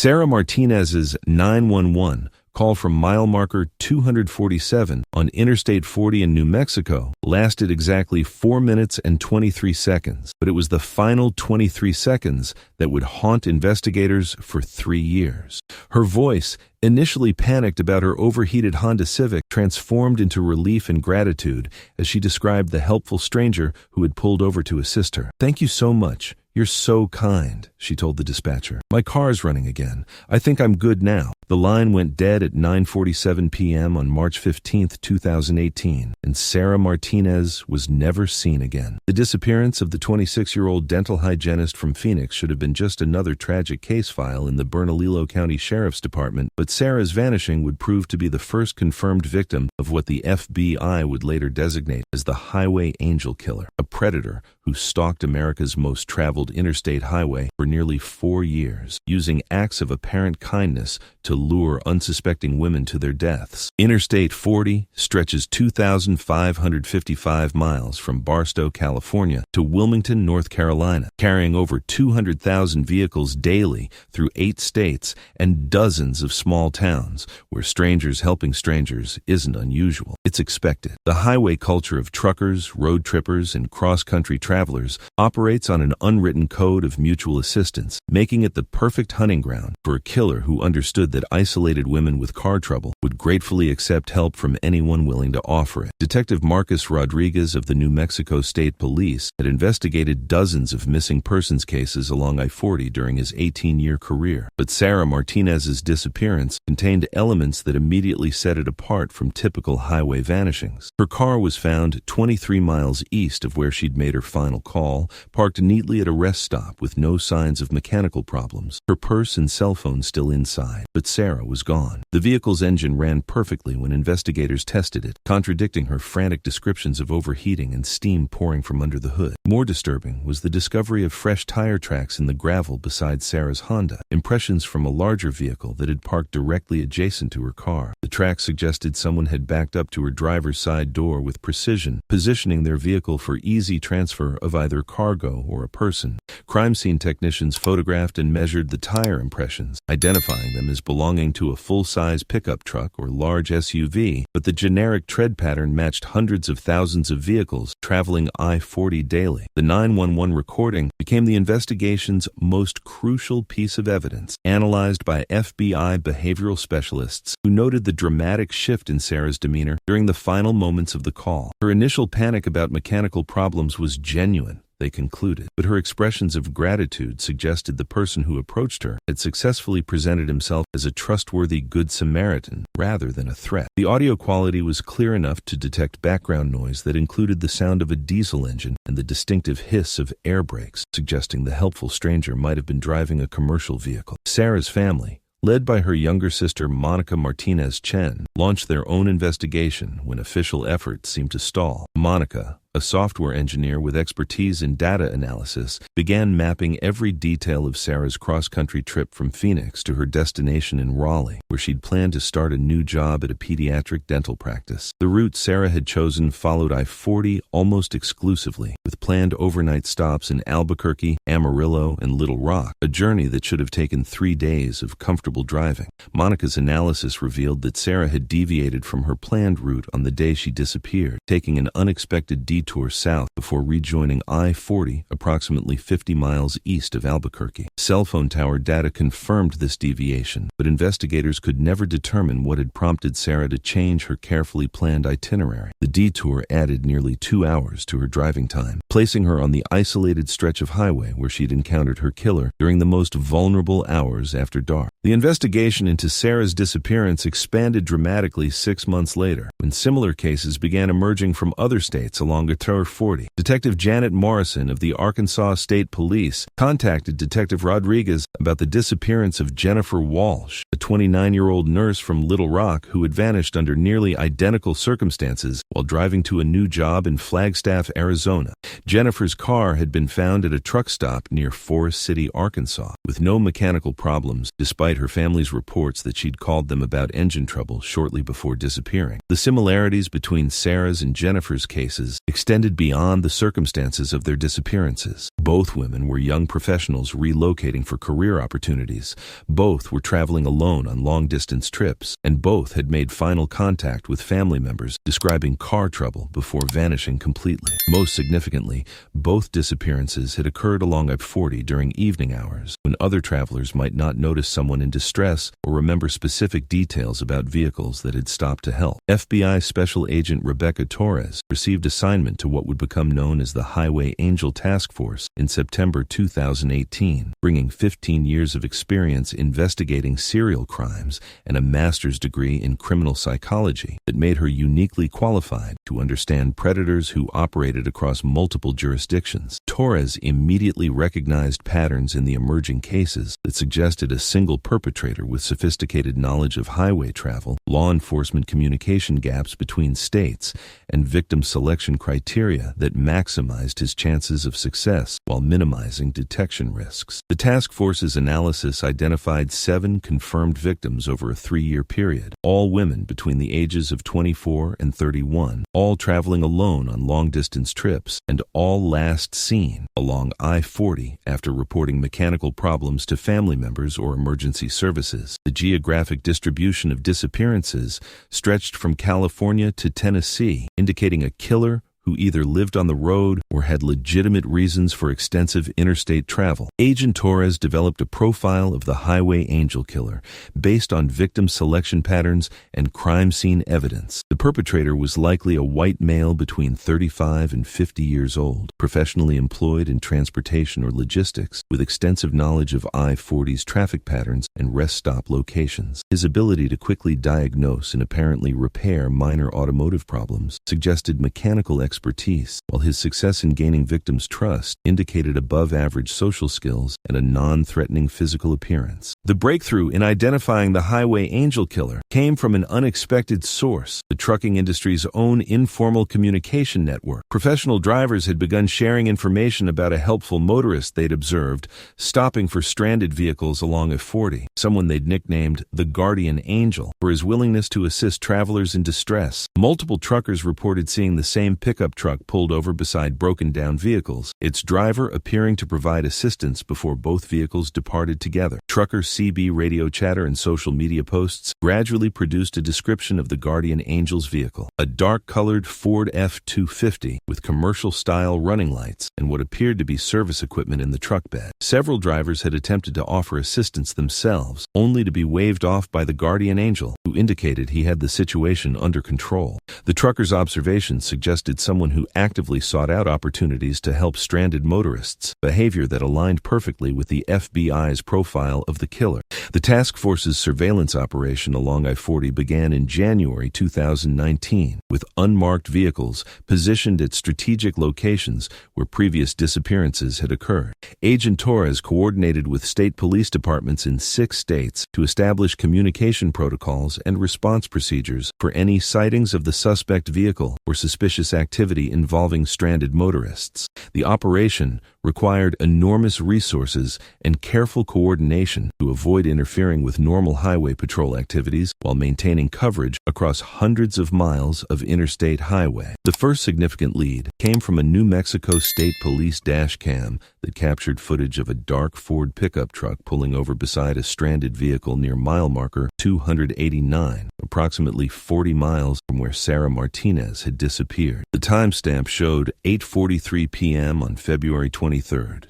Sarah Martinez's 911 call from mile marker 247 on Interstate 40 in New Mexico lasted exactly 4 minutes and 23 seconds, but it was the final 23 seconds that would haunt investigators for 3 years. Her voice, initially panicked about her overheated Honda Civic, transformed into relief and gratitude as she described the helpful stranger who had pulled over to assist her. "Thank you so much. You're so kind," she told the dispatcher. "My car's running again. I think I'm good now." The line went dead at 9:47 p.m. on March 15, 2018, and Sarah Martinez was never seen again. The disappearance of the 26-year-old dental hygienist from Phoenix should have been just another tragic case file in the Bernalillo County Sheriff's Department, but Sarah's vanishing would prove to be the first confirmed victim of what the FBI would later designate as the Highway Angel Killer, a predator who stalked America's most traveled interstate highway for nearly 4 years, using acts of apparent kindness to lure unsuspecting women to their deaths. Interstate 40 stretches 2,555 miles from Barstow, California to Wilmington, North Carolina, carrying over 200,000 vehicles daily through 8 states and dozens of small towns where strangers helping strangers isn't unusual. It's expected. The highway culture of truckers, road trippers, and cross-country travelers operates on an unwritten code of mutual assistance, making it the perfect hunting ground for a killer who understood that isolated women with car trouble would gratefully accept help from anyone willing to offer it. Detective Marcus Rodriguez of the New Mexico State Police had investigated dozens of missing persons cases along I-40 during his 18-year career, but Sarah Martinez's disappearance contained elements that immediately set it apart from typical highway vanishings. Her car was found 23 miles east of where she'd made her final call, parked neatly at a rest stop with no signs of mechanical problems. Her purse and cell phone still inside, but Sarah was gone. The vehicle's engine ran perfectly when investigators tested it, contradicting her frantic descriptions of overheating and steam pouring from under the hood. More disturbing was the discovery of fresh tire tracks in the gravel beside Sarah's Honda, impressions from a larger vehicle that had parked directly adjacent to her car. The tracks suggested someone had backed up to her driver's side door with precision, positioning their vehicle for easy transfer of either cargo or a person. Crime scene technicians photographed and measured the tire impressions, identifying them as belonging to a full-size pickup truck or large SUV, but the generic tread pattern matched hundreds of thousands of vehicles traveling I-40 daily. The 911 recording became the investigation's most crucial piece of evidence, analyzed by FBI behavioral specialists who noted the dramatic shift in Sarah's demeanor during the final moments of the call. Her initial panic about mechanical problems was genuine, they concluded, but her expressions of gratitude suggested the person who approached her had successfully presented himself as a trustworthy Good Samaritan rather than a threat. The audio quality was clear enough to detect background noise that included the sound of a diesel engine and the distinctive hiss of air brakes, suggesting the helpful stranger might have been driving a commercial vehicle. Sarah's family, led by her younger sister Monica Martinez Chen, launched their own investigation when official efforts seemed to stall. Monica, a software engineer with expertise in data analysis, began mapping every detail of Sarah's cross-country trip from Phoenix to her destination in Raleigh, where she'd planned to start a new job at a pediatric dental practice. The route Sarah had chosen followed I-40 almost exclusively, with planned overnight stops in Albuquerque, Amarillo, and Little Rock, a journey that should have taken 3 days of comfortable driving. Monica's analysis revealed that Sarah had deviated from her planned route on the day she disappeared, taking an unexpected detour south before rejoining I-40 approximately 50 miles east of Albuquerque. Cell phone tower data confirmed this deviation, but investigators could never determine what had prompted Sarah to change her carefully planned itinerary. The detour added nearly 2 hours to her driving time, placing her on the isolated stretch of highway where she'd encountered her killer during the most vulnerable hours after dark. The investigation into Sarah's disappearance expanded dramatically 6 months later, when similar cases began emerging from other states along Tower 40. Detective Janet Morrison of the Arkansas State Police contacted Detective Rodriguez about the disappearance of Jennifer Walsh, a 29-year-old nurse from Little Rock who had vanished under nearly identical circumstances while driving to a new job in Flagstaff, Arizona. Jennifer's car had been found at a truck stop near Forest City, Arkansas, with no mechanical problems, despite her family's reports that she'd called them about engine trouble shortly before disappearing. The similarities between Sarah's and Jennifer's cases extended beyond the circumstances of their disappearances. Both women were young professionals relocating for career opportunities. Both were traveling alone on long-distance trips, and both had made final contact with family members describing car trouble before vanishing completely. Most significantly, both disappearances had occurred along I-40 during evening hours, when other travelers might not notice someone in distress or remember specific details about vehicles that had stopped to help. FBI Special Agent Rebecca Torres received assignment to what would become known as the Highway Angel Task Force in September 2018, bringing 15 years of experience investigating serial crimes and a master's degree in criminal psychology that made her uniquely qualified to understand predators who operated across multiple jurisdictions. Torres immediately recognized patterns in the emerging cases that suggested a single perpetrator with sophisticated knowledge of highway travel, law enforcement communication gaps between states, and victim selection criteria that maximized his chances of success while minimizing detection risks. The task force's analysis identified 7 confirmed victims over a 3-year period, all women between the ages of 24 and 31, all traveling alone on long-distance trips, and all last seen along I-40 after reporting mechanical problems to family members or emergency services. The geographic distribution of disappearances stretched from California to Tennessee, indicating a killer who either lived on the road or had legitimate reasons for extensive interstate travel. Agent Torres developed a profile of the Highway Angel Killer based on victim selection patterns and crime scene evidence. The perpetrator was likely a white male between 35 and 50 years old, professionally employed in transportation or logistics, with extensive knowledge of I-40's traffic patterns and rest stop locations. His ability to quickly diagnose and apparently repair minor automotive problems suggested mechanical expertise, while his success in gaining victims' trust indicated above-average social skills and a non-threatening physical appearance. The breakthrough in identifying the Highway Angel Killer came from an unexpected source, the trucking industry's own informal communication network. Professional drivers had begun sharing information about a helpful motorist they'd observed, stopping for stranded vehicles along I-40, someone they'd nicknamed the Guardian Angel for his willingness to assist travelers in distress. Multiple truckers reported seeing the same pickup truck pulled over beside broken-down vehicles, its driver appearing to provide assistance before both vehicles departed together. Trucker CB radio chatter and social media posts gradually produced a description of the Guardian Angel's vehicle, a dark-colored Ford F-250 with commercial-style running lights and what appeared to be service equipment in the truck bed. Several drivers had attempted to offer assistance themselves, only to be waved off by the Guardian Angel, who indicated he had the situation under control. The trucker's observations suggested someone who actively sought out opportunities to help stranded motorists, behavior that aligned perfectly with the FBI's profile of the killer. The task force's surveillance operation along I-40 began in January 2019, with unmarked vehicles positioned at strategic locations where previous disappearances had occurred. Agent Torres coordinated with state police departments in 6 states to establish communication protocols and response procedures for any sightings of the suspect vehicle or suspicious activity involving stranded motorists. The operation required enormous resources and careful coordination to avoid interfering with normal highway patrol activities while maintaining coverage across hundreds of miles of interstate highway. The first significant lead came from a New Mexico State Police dash cam that captured footage of a dark Ford pickup truck pulling over beside a stranded vehicle near mile marker 289, approximately 40 miles from where Sarah Martinez had disappeared. The timestamp showed 8:43 p.m. on February 23,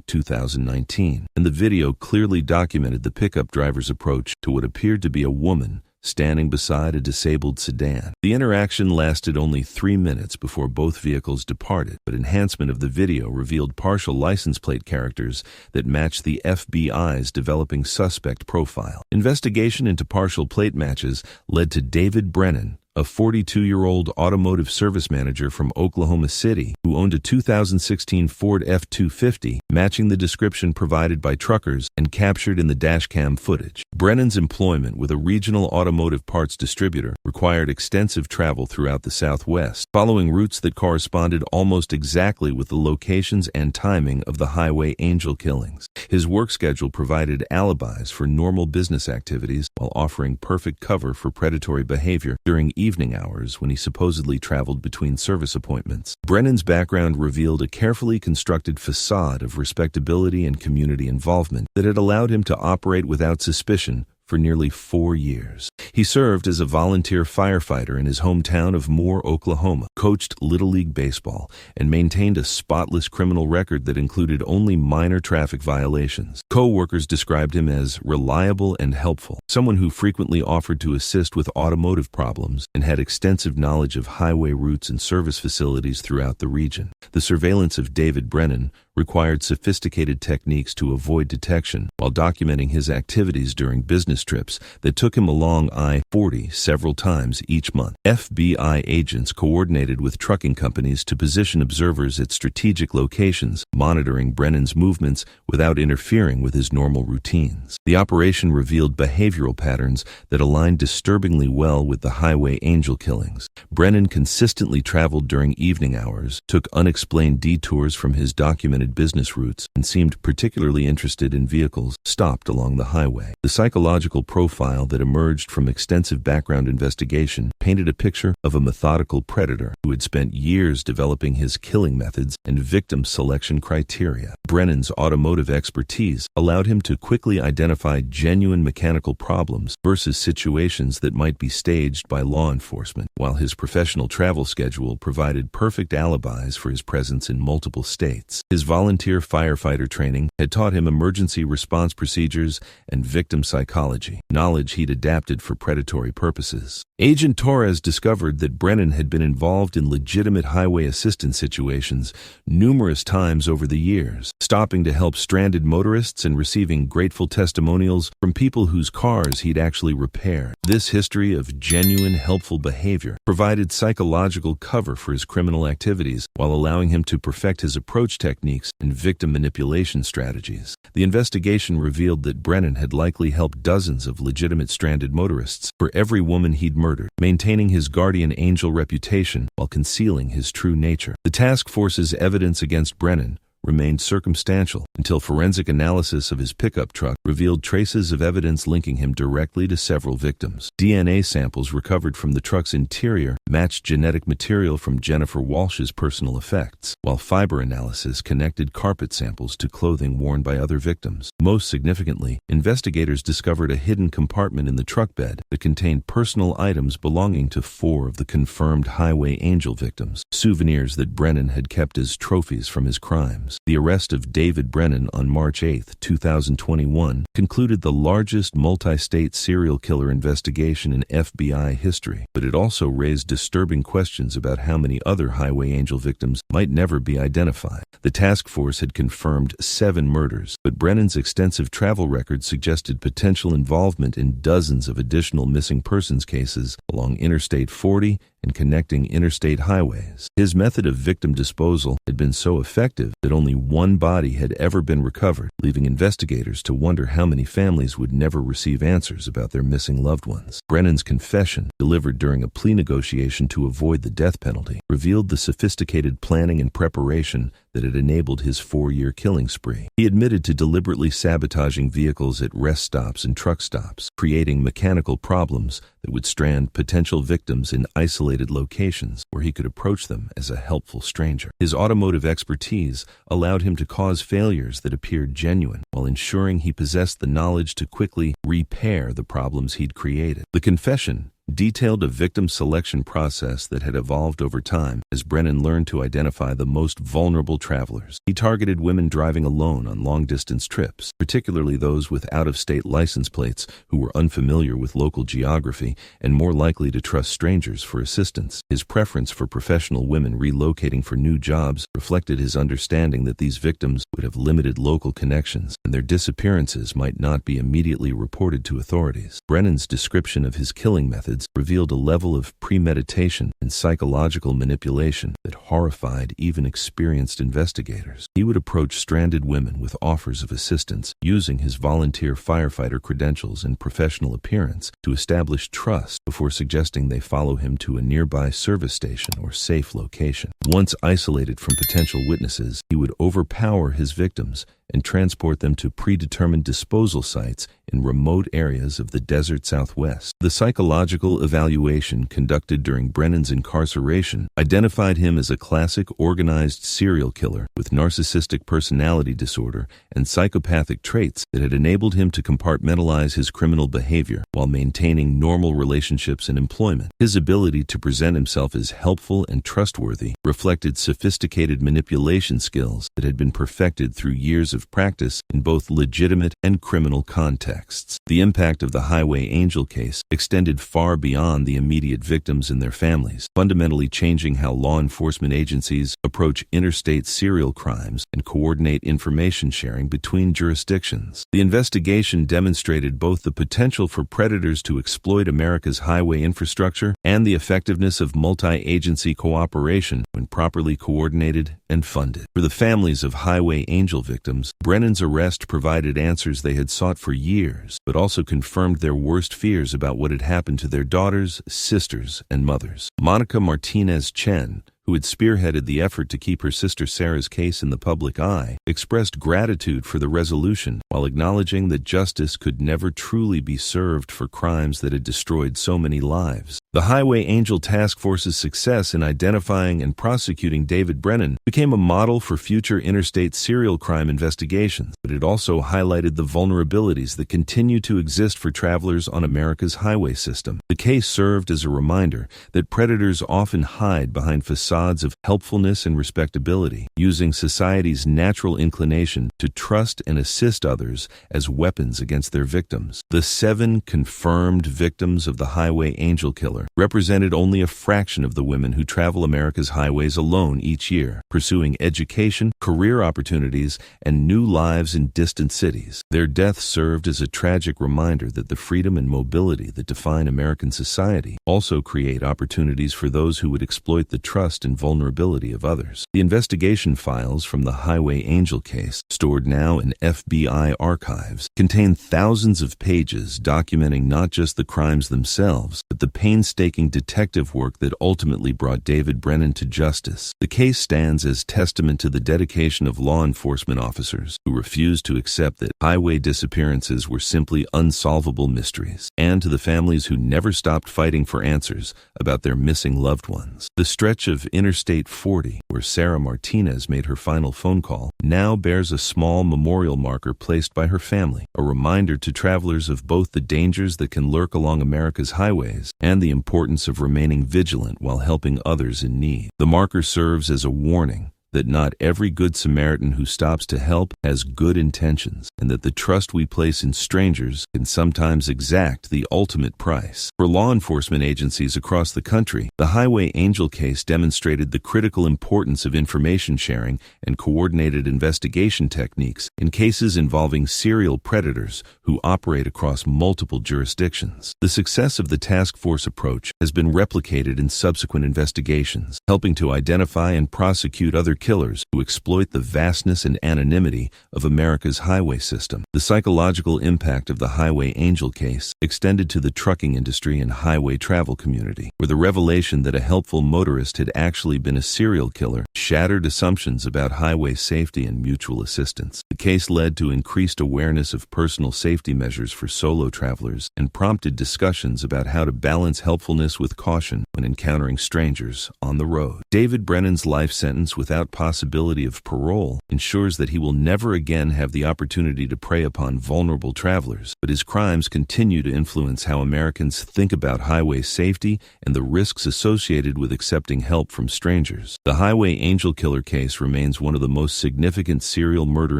2019, and the video clearly documented the pickup driver's approach to what appeared to be a woman standing beside a disabled sedan. The interaction lasted only 3 minutes before both vehicles departed, but enhancement of the video revealed partial license plate characters that matched the FBI's developing suspect profile. Investigation into partial plate matches led to David Brennan, a 42-year-old automotive service manager from Oklahoma City who owned a 2016 Ford F-250, matching the description provided by truckers and captured in the dashcam footage. Brennan's employment with a regional automotive parts distributor required extensive travel throughout the Southwest, following routes that corresponded almost exactly with the locations and timing of the Highway Angel killings. His work schedule provided alibis for normal business activities while offering perfect cover for predatory behavior during evening hours when he supposedly traveled between service appointments. Brennan's background revealed a carefully constructed facade of respectability and community involvement that had allowed him to operate without suspicion for nearly 4 years. He served as a volunteer firefighter in his hometown of Moore, Oklahoma, coached Little League Baseball, and maintained a spotless criminal record that included only minor traffic violations. Co-workers described him as reliable and helpful, someone who frequently offered to assist with automotive problems and had extensive knowledge of highway routes and service facilities throughout the region. The surveillance of David Brennan required sophisticated techniques to avoid detection while documenting his activities during business trips that took him along I-40 several times each month. FBI agents coordinated with trucking companies to position observers at strategic locations, monitoring Brennan's movements without interfering with his normal routines. The operation revealed behavioral patterns that aligned disturbingly well with the highway angel killings. Brennan consistently traveled during evening hours, took unexplained detours from his documented business routes, and seemed particularly interested in vehicles stopped along the highway. The psychological profile that emerged from extensive background investigation painted a picture of a methodical predator who had spent years developing his killing methods and victim selection criteria. Brennan's automotive expertise allowed him to quickly identify genuine mechanical problems versus situations that might be staged by law enforcement, while his professional travel schedule provided perfect alibis for his presence in multiple states. His volunteer firefighter training had taught him emergency response procedures and victim psychology, knowledge he'd adapted for predatory purposes. Agent Torres discovered that Brennan had been involved in legitimate highway assistance situations numerous times over the years, stopping to help stranded motorists and receiving grateful testimonials from people whose cars he'd actually repaired. This history of genuine, helpful behavior provided psychological cover for his criminal activities while allowing him to perfect his approach techniques and victim manipulation strategies. The investigation revealed that Brennan had likely helped dozens of legitimate stranded motorists for every woman he'd murdered, maintaining his guardian angel reputation while concealing his true nature. The task force's evidence against Brennan remained circumstantial until forensic analysis of his pickup truck revealed traces of evidence linking him directly to several victims. DNA samples recovered from the truck's interior matched genetic material from Jennifer Walsh's personal effects, while fiber analysis connected carpet samples to clothing worn by other victims. Most significantly, investigators discovered a hidden compartment in the truck bed that contained personal items belonging to 4 of the confirmed highway angel victims, souvenirs that Brennan had kept as trophies from his crimes. The arrest of David Brennan on March 8, 2021, concluded the largest multi-state serial killer investigation in FBI history, but it also raised disturbing questions about how many other highway angel victims might never be identified. The task force had confirmed 7 murders, but Brennan's extensive travel record suggested potential involvement in dozens of additional missing persons cases along Interstate 40 and connecting interstate highways. His method of victim disposal had been so effective that only 1 body had ever been recovered, leaving investigators to wonder how many families would never receive answers about their missing loved ones. Brennan's confession, delivered during a plea negotiation to avoid the death penalty, revealed the sophisticated planning and preparation that had enabled his 4-year killing spree. He admitted to deliberately sabotaging vehicles at rest stops and truck stops, creating mechanical problems that would strand potential victims in isolated locations where he could approach them as a helpful stranger. His automotive expertise allowed him to cause failures that appeared genuine, while ensuring he possessed the knowledge to quickly repair the problems he'd created. The confession detailed a victim selection process that had evolved over time as Brennan learned to identify the most vulnerable travelers. He targeted women driving alone on long-distance trips, particularly those with out-of-state license plates who were unfamiliar with local geography and more likely to trust strangers for assistance. His preference for professional women relocating for new jobs reflected his understanding that these victims would have limited local connections and their disappearances might not be immediately reported to authorities. Brennan's description of his killing methods revealed a level of premeditation and psychological manipulation that horrified even experienced investigators. He would approach stranded women with offers of assistance, using his volunteer firefighter credentials and professional appearance to establish trust before suggesting they follow him to a nearby service station or safe location. Once isolated from potential witnesses, he would overpower his victims and transport them to predetermined disposal sites in remote areas of the desert Southwest. The psychological evaluation conducted during Brennan's incarceration identified him as a classic organized serial killer with narcissistic personality disorder and psychopathic traits that had enabled him to compartmentalize his criminal behavior while maintaining normal relationships and employment. His ability to present himself as helpful and trustworthy reflected sophisticated manipulation skills that had been perfected through years of practice in both legitimate and criminal contexts. The impact of the Highway Angel case extended far beyond the immediate victims and their families, fundamentally changing how law enforcement agencies approach interstate serial crimes and coordinate information sharing between jurisdictions. The investigation demonstrated both the potential for predators to exploit America's highway infrastructure and the effectiveness of multi-agency cooperation when properly coordinated and funded. For the families of Highway Angel victims, Brennan's arrest provided answers they had sought for years, but also confirmed their worst fears about what had happened to their daughters, sisters, and mothers. Monica Martinez Chen, who had spearheaded the effort to keep her sister Sarah's case in the public eye, expressed gratitude for the resolution while acknowledging that justice could never truly be served for crimes that had destroyed so many lives. The Highway Angel Task Force's success in identifying and prosecuting David Brennan became a model for future interstate serial crime investigations, but it also highlighted the vulnerabilities that continue to exist for travelers on America's highway system. The case served as a reminder that predators often hide behind facades of helpfulness and respectability, using society's natural inclination to trust and assist others as weapons against their victims. The 7 confirmed victims of the Highway Angel killer represented only a fraction of the women who travel America's highways alone each year, pursuing education, career opportunities, and new lives in distant cities. Their deaths served as a tragic reminder that the freedom and mobility that define American society also create opportunities for those who would exploit the trust and vulnerability of others. The investigation files from the Highway Angel case, stored now in FBI archives, contain thousands of pages documenting not just the crimes themselves, but the painstaking detective work that ultimately brought David Brennan to justice. The case stands as testament to the dedication of law enforcement officers who refused to accept that highway disappearances were simply unsolvable mysteries, and to the families who never stopped fighting for answers about their missing loved ones. The stretch of Interstate 40, where Sarah Martinez made her final phone call, now bears a small memorial marker placed by her family, a reminder to travelers of both the dangers that can lurk along America's highways and the importance of remaining vigilant while helping others in need. The marker serves as a warning that not every Good Samaritan who stops to help has good intentions, and that the trust we place in strangers can sometimes exact the ultimate price. For law enforcement agencies across the country, the Highway Angel case demonstrated the critical importance of information sharing and coordinated investigation techniques in cases involving serial predators who operate across multiple jurisdictions. The success of the task force approach has been replicated in subsequent investigations, helping to identify and prosecute other killers who exploit the vastness and anonymity of America's highway system. The psychological impact of the Highway Angel case extended to the trucking industry and highway travel community, where the revelation that a helpful motorist had actually been a serial killer shattered assumptions about highway safety and mutual assistance. The case led to increased awareness of personal safety measures for solo travelers and prompted discussions about how to balance helpfulness with caution when encountering strangers on the road. David Brennan's life sentence without possibility of parole ensures that he will never again have the opportunity to prey upon vulnerable travelers, but his crimes continue to influence how Americans think about highway safety and the risks associated with accepting help from strangers. The Highway Angel killer case remains one of the most significant serial murder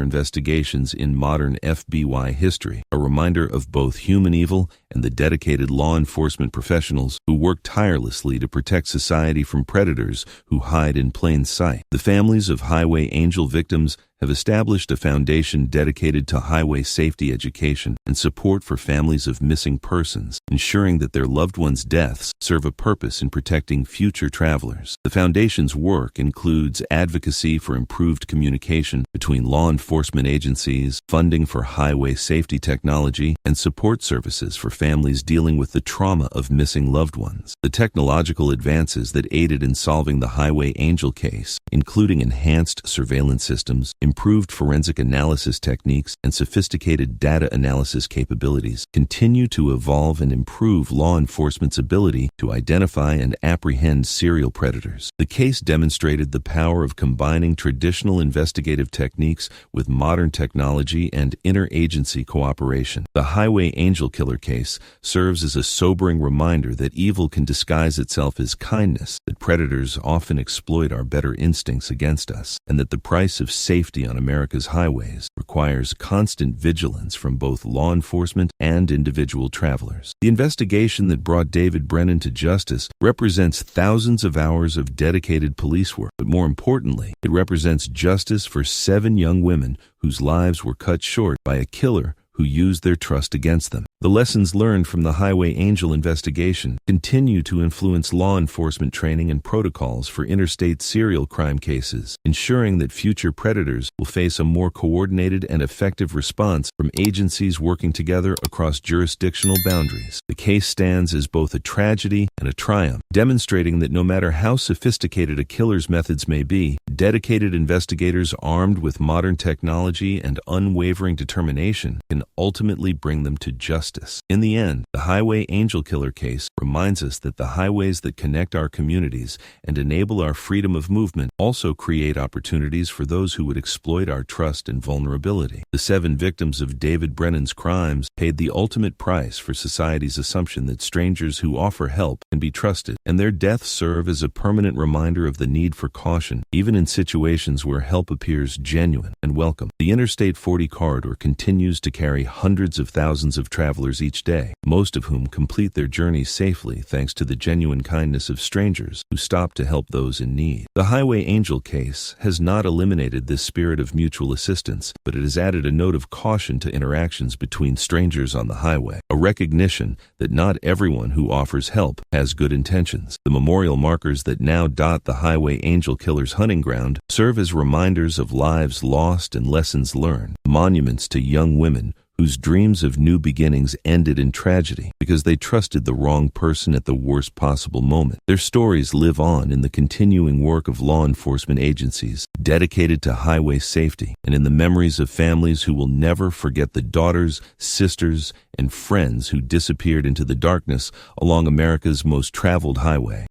investigations in modern FBI history, a reminder of both human evil and the dedicated law enforcement professionals who work tirelessly to protect society from predators who hide in plain sight. The families of Highway Angel victims have established a foundation dedicated to highway safety education and support for families of missing persons, ensuring that their loved ones' deaths serve a purpose in protecting future travelers. The foundation's work includes advocacy for improved communication between law enforcement agencies, funding for highway safety technology, and support services for families dealing with the trauma of missing loved ones. The technological advances that aided in solving the Highway Angel case, including enhanced surveillance systems, improved forensic analysis techniques, and sophisticated data analysis capabilities continue to evolve and improve law enforcement's ability to identify and apprehend serial predators. The case demonstrated the power of combining traditional investigative techniques with modern technology and interagency cooperation. The Highway Angel Killer case serves as a sobering reminder that evil can disguise itself as kindness, that predators often exploit our better instincts against us, and that the price of safety on America's highways requires constant vigilance from both law enforcement and individual travelers. The investigation that brought David Brennan to justice represents thousands of hours of dedicated police work, but more importantly, it represents justice for 7 young women whose lives were cut short by a killer who used their trust against them. The lessons learned from the Highway Angel investigation continue to influence law enforcement training and protocols for interstate serial crime cases, ensuring that future predators will face a more coordinated and effective response from agencies working together across jurisdictional boundaries. The case stands as both a tragedy and a triumph, demonstrating that no matter how sophisticated a killer's methods may be, dedicated investigators armed with modern technology and unwavering determination can ultimately bring them to justice. In the end, the Highway Angel Killer case reminds us that the highways that connect our communities and enable our freedom of movement also create opportunities for those who would exploit our trust and vulnerability. The 7 victims of David Brennan's crimes paid the ultimate price for society's assumption that strangers who offer help can be trusted, and their deaths serve as a permanent reminder of the need for caution, even in situations where help appears genuine and welcome. The Interstate 40 corridor continues to carry hundreds of thousands of travelers each day, most of whom complete their journey safely thanks to the genuine kindness of strangers who stop to help those in need. The Highway Angel case has not eliminated this spirit of mutual assistance, but it has added a note of caution to interactions between strangers on the highway, a recognition that not everyone who offers help has good intentions. The memorial markers that now dot the Highway Angel Killer's hunting ground serve as reminders of lives lost and lessons learned, monuments to young women whose dreams of new beginnings ended in tragedy because they trusted the wrong person at the worst possible moment. Their stories live on in the continuing work of law enforcement agencies dedicated to highway safety and in the memories of families who will never forget the daughters, sisters, and friends who disappeared into the darkness along America's most traveled highway.